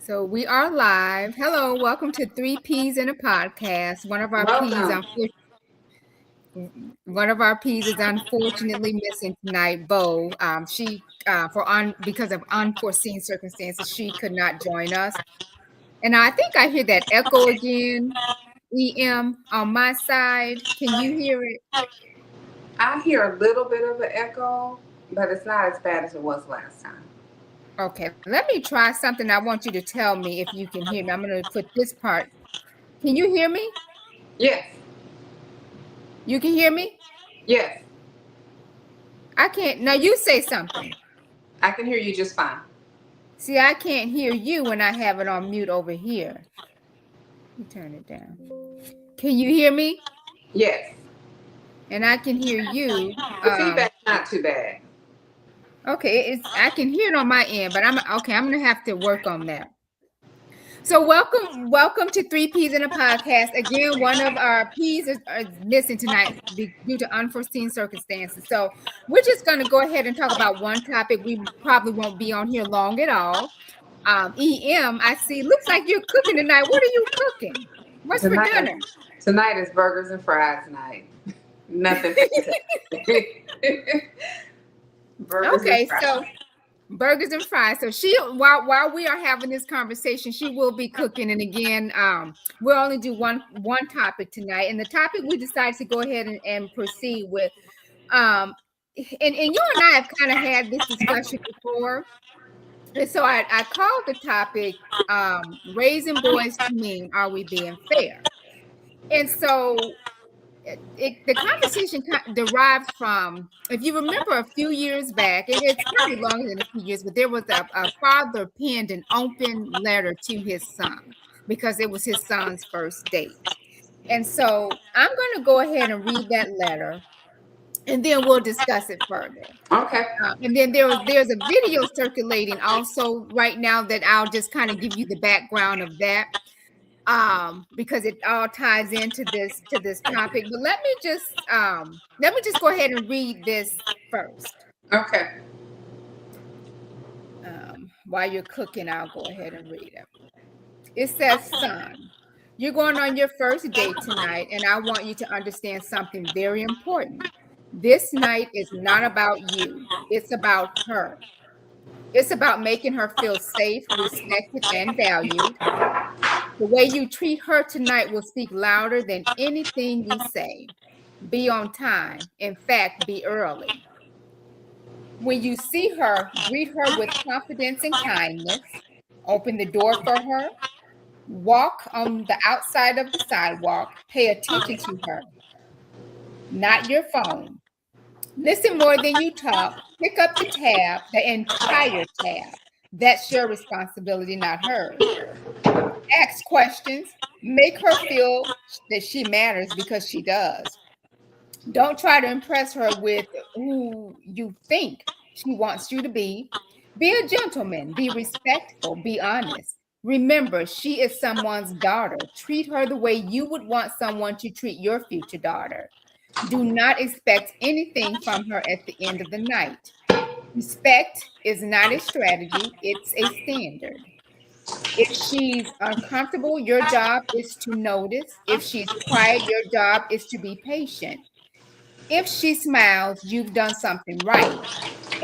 So we are live. Hello, welcome to Three Peas in a Podcast. Welcome. One of our peas is unfortunately missing tonight. Bo, she for on because of unforeseen circumstances, she could not join us. And I think I hear that echo again. EM on my side. Can you hear it? I hear a little bit of an echo, but it's not as bad as it was last time. Okay, let me try something. I want you to tell me if you can hear me. I'm going to put this part. Can you hear me? Yes, You can hear me? yes, I can't. Now you say something. I can hear you just fine. See, I can't hear you when I have it on mute over here. Let me turn it down. Can you hear me? Yes, And I can hear you. the feedback's not too bad. Okay, I can hear it on my end, but I'm gonna have to work on that. So welcome to Three Peas in a Podcast. Again, one of our peas is missing tonight due to unforeseen circumstances. So we're just gonna go ahead and talk about one topic. We probably won't be on here long at all. EM, I see. Looks like you're cooking tonight. What are you cooking? What's for Tonight, dinner? tonight is burgers and fries night. Nothing. Burgers Okay, and fries. so burgers and fries. So she while we are having this conversation, she will be cooking. And again, we'll only do one topic tonight. And the topic we decided to go ahead and proceed with. And you and I have kind of had this discussion before. And so I called the topic raising boys to mean, are we being fair? And so the conversation derives from, if you remember a few years back, and it's probably longer than a few years, but there was a father penned an open letter to his son because it was his son's first date. And so I'm going to go ahead and read that letter, and then we'll discuss it further. Okay. And then there's a video circulating also right now that I'll just kind of give you the background of that. Because it all ties into this topic. But let me just go ahead and read this first. Okay. While you're cooking, I'll go ahead and read it. It says, "Son, you're going on your first date tonight, and I want you to understand something very important. This night is not about you. It's about her. It's about making her feel safe, respected, and valued. The way you treat her tonight will speak louder than anything you say. Be on time. In fact, be early. When you see her, greet her with confidence and kindness. Open the door for her. Walk on the outside of the sidewalk. Pay attention to her, not your phone. Listen more than you talk. Pick up the tab, the entire tab. That's your responsibility, not hers. Ask questions. Make her feel that she matters because she does. Don't try to impress her with who you think she wants you to be. Be a gentleman. Be respectful. Be honest. Remember, she is someone's daughter. Treat her the way you would want someone to treat your future daughter. Do not expect anything from her at the end of the night. Respect is not a strategy, it's a standard. If she's uncomfortable, your job is to notice. If she's quiet, your job is to be patient. If she smiles, you've done something right.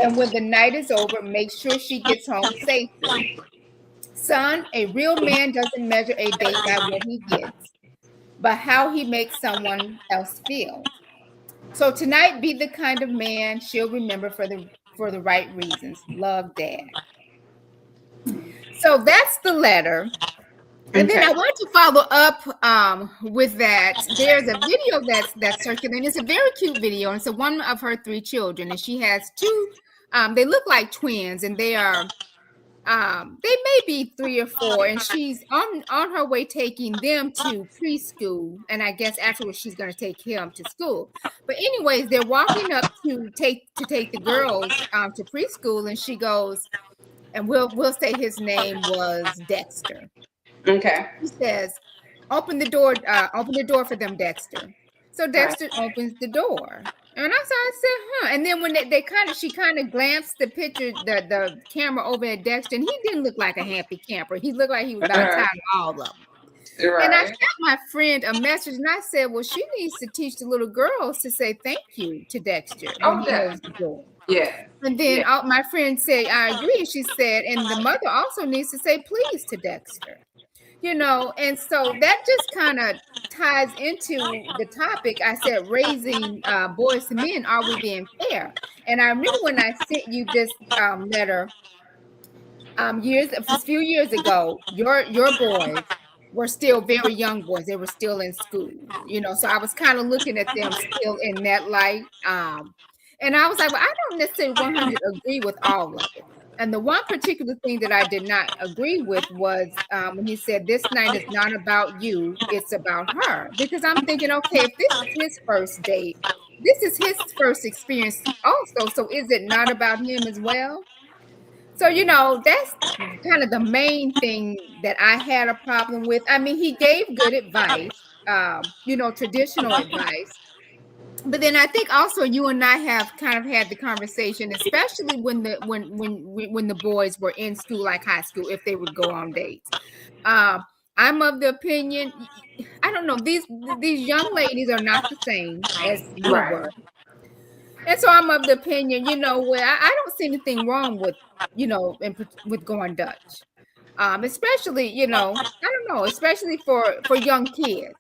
And when the night is over, make sure she gets home safely. Son, a real man doesn't measure a date by what he gets, but how he makes someone else feel. So tonight, be the kind of man she'll remember for the right reasons. Love, Dad. So that's the letter. And then I want to follow up with that. There's a video that's circulating. It's a very cute video, and it's one of her 3 children, and she has 2. They look like twins, and they are. They may be 3 or 4, and she's on her way taking them to preschool, and I guess afterwards she's going to take him to school. But anyways, they're walking up to take the girls to preschool, and she goes, and we'll say his name was Dexter. Okay. He says, open the door for them, Dexter. So Dexter opens the door. And I said, huh. And then when she kind of glanced the picture, the camera over at Dexter, and he didn't look like a happy camper. He looked like he was about tired of all of them. And I Right. sent my friend a message and I said, well, she needs to teach the little girls to say thank you to Dexter when Oh, he holds the definitely. door. Yes. And then Yes. my friend said, I agree. She said, and the mother also needs to say please to Dexter. And so that just kind of ties into the topic. I said, raising boys to men, are we being fair? And I remember when I sent you this letter a few years ago, your boys were still very young boys. They were still in school, so I was kind of looking at them still in that light. And I was like, well, I don't necessarily 100 agree with all of it. And the one particular thing that I did not agree with was when he said, this night is not about you, it's about her. Because I'm thinking, okay, if this is his first date, this is his first experience also. So is it not about him as well? So, that's kind of the main thing that I had a problem with. I mean, he gave good advice, traditional advice. But then I think also you and I have kind of had the conversation, especially when the boys were in school, like high school, if they would go on dates. I'm of the opinion, I don't know, these young ladies are not the same as we Right. were. And so I'm of the opinion, where I don't see anything wrong with, with going Dutch. Especially, I don't know, especially for young kids.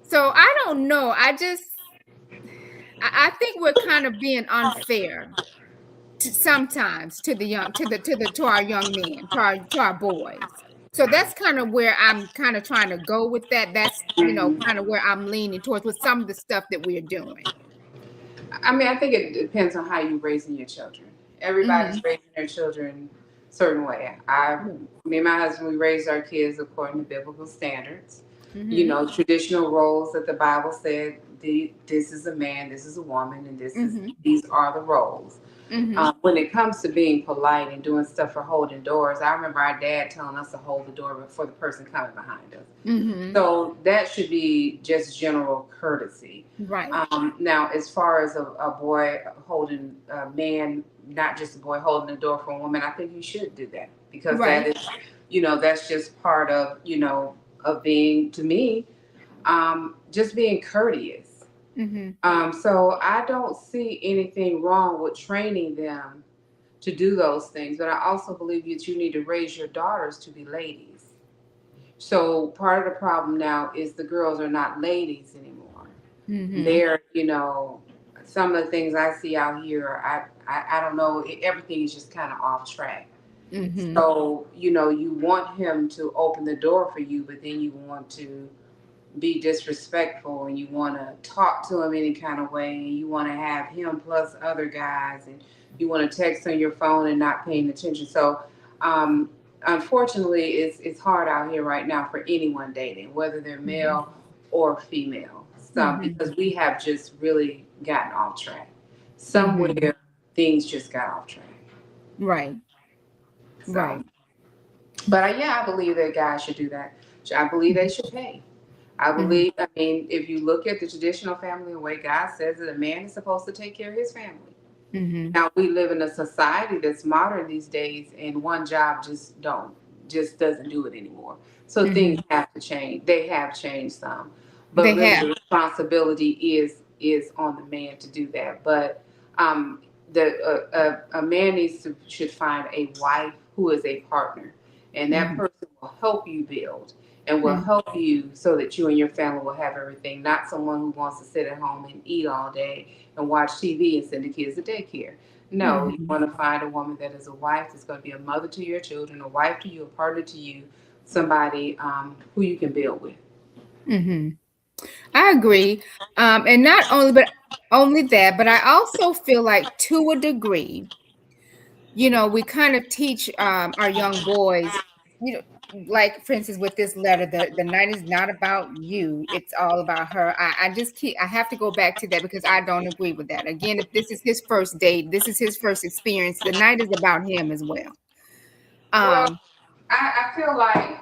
So I don't know. I think we're kind of being unfair sometimes to the young, to our young men, to our boys. So that's kind of where I'm kind of trying to go with that. That's, kind of where I'm leaning towards with some of the stuff that we're doing. I mean, I think it depends on how you're raising your children. Everybody's raising their children a certain way. Me and my husband, we raised our kids according to biblical standards. Mm-hmm. Traditional roles that the Bible said. This is a man, this is a woman, and these are the roles. Mm-hmm. When it comes to being polite and doing stuff for holding doors, I remember our dad telling us to hold the door before the person coming behind us. Mm-hmm. So that should be just general courtesy. Right. Now, as far as a boy holding a man, not just a boy holding the door for a woman, I think you should do that because Right. that is, that's just part of, of being, to me, just being courteous. Mm-hmm. So I don't see anything wrong with training them to do those things, but I also believe that you need to raise your daughters to be ladies. So part of the problem now is the girls are not ladies anymore. Mm-hmm. They're, some of the things I see out here, I don't know, everything is just kind of off track. Mm-hmm. So, you want him to open the door for you, but then you want to be disrespectful and you want to talk to him any kind of way and you want to have him plus other guys and you want to text on your phone and not paying attention. So unfortunately it's hard out here right now for anyone dating, whether they're male or female. Because we have just really gotten off track somewhere. Things just got off track. Right. So, right. But I believe that guys should do that. I believe they should pay. I believe, I mean, if you look at the traditional family, the way God says that a man is supposed to take care of his family. Mm-hmm. Now we live in a society that's modern these days, and one job just doesn't do it anymore. So things have to change. They have changed some, but really the responsibility is on the man to do that. But a man should find a wife who is a partner, and that person will help you build and will help you so that you and your family will have everything, not someone who wants to sit at home and eat all day and watch TV and send the kids to daycare. No, you want to find a woman that is a wife that's going to be a mother to your children, a wife to you, a partner to you, somebody who you can build with. I agree. And not only that, but I also feel like to a degree, we kind of teach our young boys, like for instance with this letter, the night is not about you, it's all about her. I have to go back to that because I don't agree with that. Again, if this is his first date, this is his first experience, the night is about him as well. Well, I feel like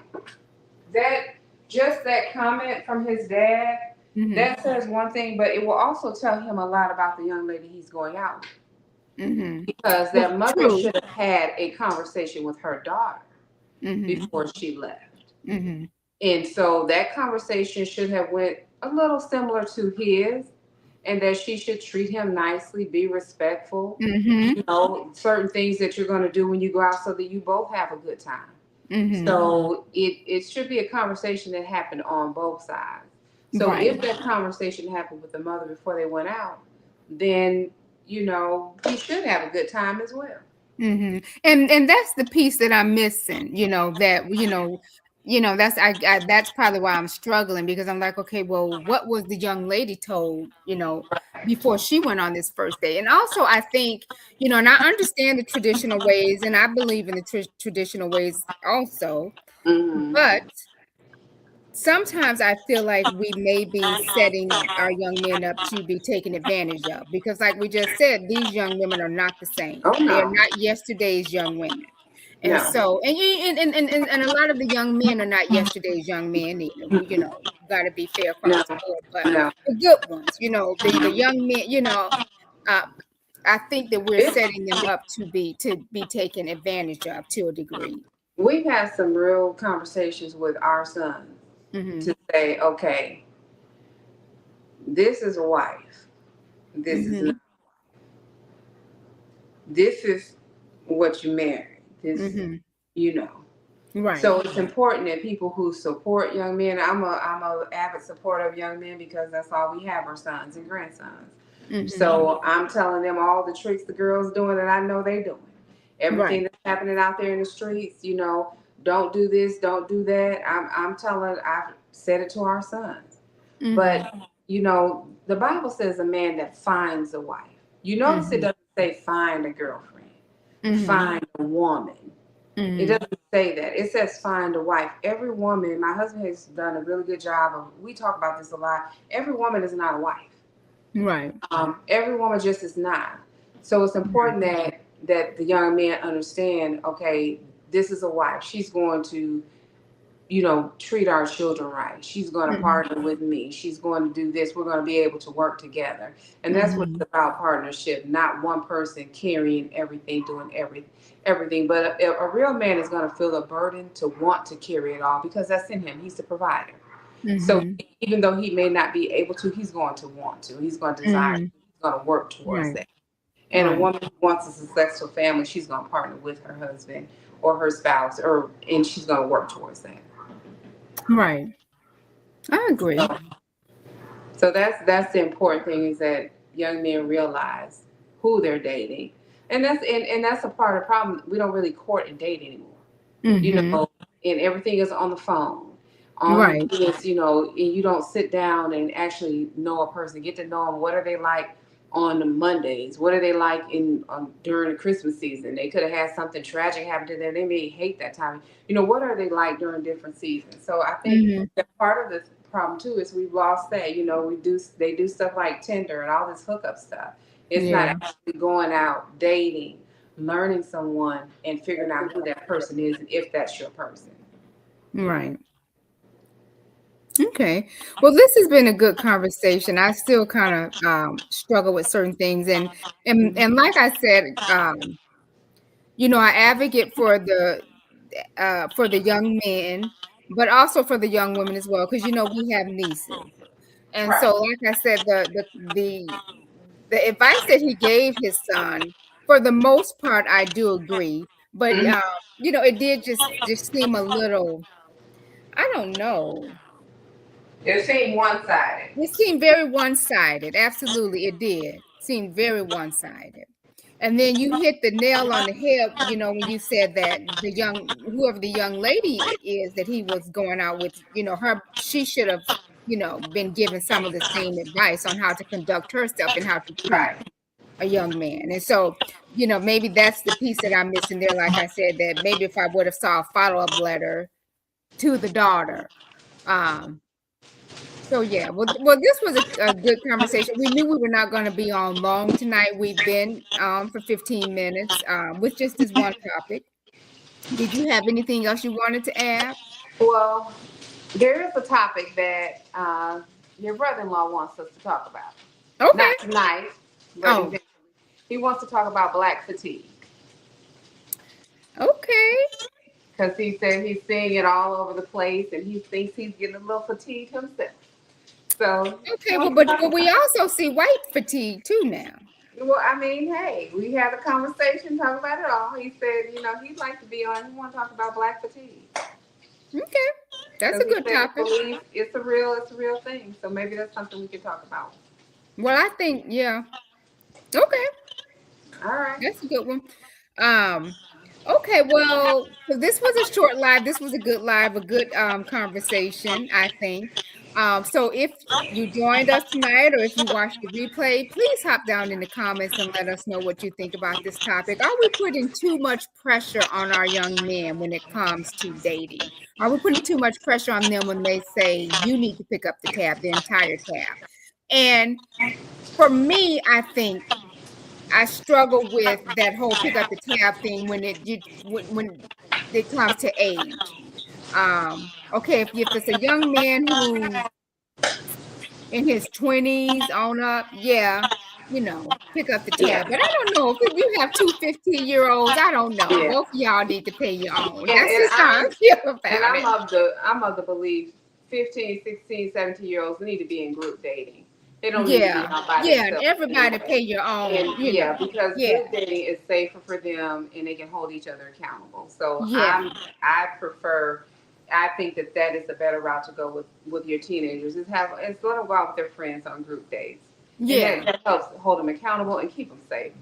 that comment from his dad Mm-hmm. That says one thing, but it will also tell him a lot about the young lady he's going out with. Mm-hmm. Because Well, that mother true. should have had a conversation with her daughter Mm-hmm. before she left. Mm-hmm. And so that conversation should have went a little similar to his, and that she should treat him nicely, be respectful, Mm-hmm. certain things that you're going to do when you go out so that you both have a good time. Mm-hmm. So it should be a conversation that happened on both sides. So Right. if that conversation happened with the mother before they went out, then he should have a good time as well. Mm-hmm. And that's the piece that I'm missing, that's that's probably why I'm struggling, because I'm like, okay, well, what was the young lady told, before she went on this first day? And also I think, and I understand the traditional ways, and I believe in the traditional ways also, Mm-hmm. but sometimes I feel like we may be setting our young men up to be taken advantage of, because like we just said, these young women are not the same. Oh They are no, not yesterday's young women. And no, so, and a lot of the young men are not yesterday's young men either. Got to be fair across no, the board. But no. the good ones, the young men, uh, I think that we're It's, setting them up to be taken advantage of to a degree. we've had some real conversations with our sons Mm-hmm. to say, okay, this is a wife. This Mm-hmm. is not. This is what you married. This, Mm-hmm. you know. Right. So it's important that people who support young men. I'm a avid supporter of young men because that's all we have, our sons and grandsons. Mm-hmm. So I'm telling them all the tricks the girls doing that I know they doing. Everything that's happening out there in the streets, don't do this, don't do that. I've said it to our sons. Mm-hmm. But the Bible says a man that finds a wife. You notice Mm-hmm. it doesn't say find a girlfriend, Mm-hmm. find a woman. Mm-hmm. It doesn't say that. It says find a wife. Every woman, my husband has done a really good job of, we talk about this a lot. Every woman is not a wife. Right. Every woman just is not. So it's important that the young men understand, okay, this is a wife. She's going to, treat our children right. She's going to partner with me. She's going to do this. We're going to be able to work together. And that's what it's about, partnership, not one person carrying everything, doing everything. But a real man is going to feel a burden to want to carry it all because that's in him. He's the provider. So even though he may not be able to, he's going to want to. He's going to desire. He's going to work towards that. And a woman who wants a successful family, she's going to partner with her husband or her spouse, and she's going to work towards that. Right. I agree. So that's the important thing, is that young men realize who they're dating. And that's a part of the problem. We don't really court and date anymore. And everything is on the phone. Right. This, and you don't sit down and actually know a person, get to know them. What are they like on Mondays? What are they like during the Christmas season? They could have had something tragic happen to them. They may hate that time. What are they like during different seasons? So I think that part of the problem too is we've lost that. They do stuff like Tinder and all this hookup stuff. It's not actually going out, dating, learning someone, and figuring out who that person is and if that's your person. Right. Okay. Well, this has been a good conversation. I still kind of struggle with certain things, and like I said, I advocate for the young men, but also for the young women as well, because we have nieces, and so like I said, the advice that he gave his son, for the most part, I do agree, but it did just seem a little, I don't know. It seemed one-sided. It seemed very one-sided. Absolutely, it did. Seemed very one-sided. And then you hit the nail on the head, when you said that whoever the young lady is that he was going out with, she should have, been given some of the same advice on how to conduct herself and how to treat a young man. And so, maybe that's the piece that I'm missing there. Like I said, that maybe if I would have saw a follow-up letter to the daughter, so yeah, well, this was a good conversation. We knew we were not going to be on long tonight. We've been for 15 minutes with just this one topic. Did you have anything else you wanted to add? Well, there is a topic that your brother-in-law wants us to talk about. Okay. Not tonight, but eventually. He wants to talk about black fatigue. Okay. Because he said he's seeing it all over the place and he thinks he's getting a little fatigued himself. So okay, well, but we also see white fatigue too now. Well, I mean, hey, we had a conversation, talk about it all. He said, he'd like to be on. He want to talk about black fatigue. Okay, that's a good topic. It's a real thing. So maybe that's something we could talk about. Well, I think, yeah. Okay. All right. That's a good one. Okay, well, so this was a short live. This was a good live, a good conversation, I think. So if you joined us tonight or if you watched the replay, please hop down in the comments and let us know what you think about this topic. Are we putting too much pressure on our young men when it comes to dating? Are we putting too much pressure on them when they say you need to pick up the tab, the entire tab? And for me, I think I struggle with that whole pick up the tab thing when it comes to age. Okay, if it's a young man who's in his 20s on up, yeah, pick up the tab. But I don't know if you have two 15-year-olds. I don't know. Yeah. Both of y'all need to pay your own. Yeah, that's just how I feel about and it. I'm of the belief 15, 16, 17-year-olds need to be in group dating. They don't need to be out by themselves. And everybody pay your own. And, because group dating is safer for them and they can hold each other accountable. So I think that is a better route to go with your teenagers is let them go out with their friends on group dates. Yeah. That helps hold them accountable and keep them safe.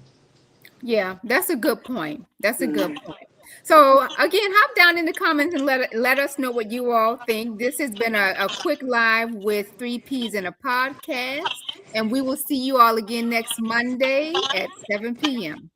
Yeah, that's a good point. That's a good point. So again, hop down in the comments and let us know what you all think. This has been a quick live with 3 Ps in a podcast, and we will see you all again next Monday at 7 p.m.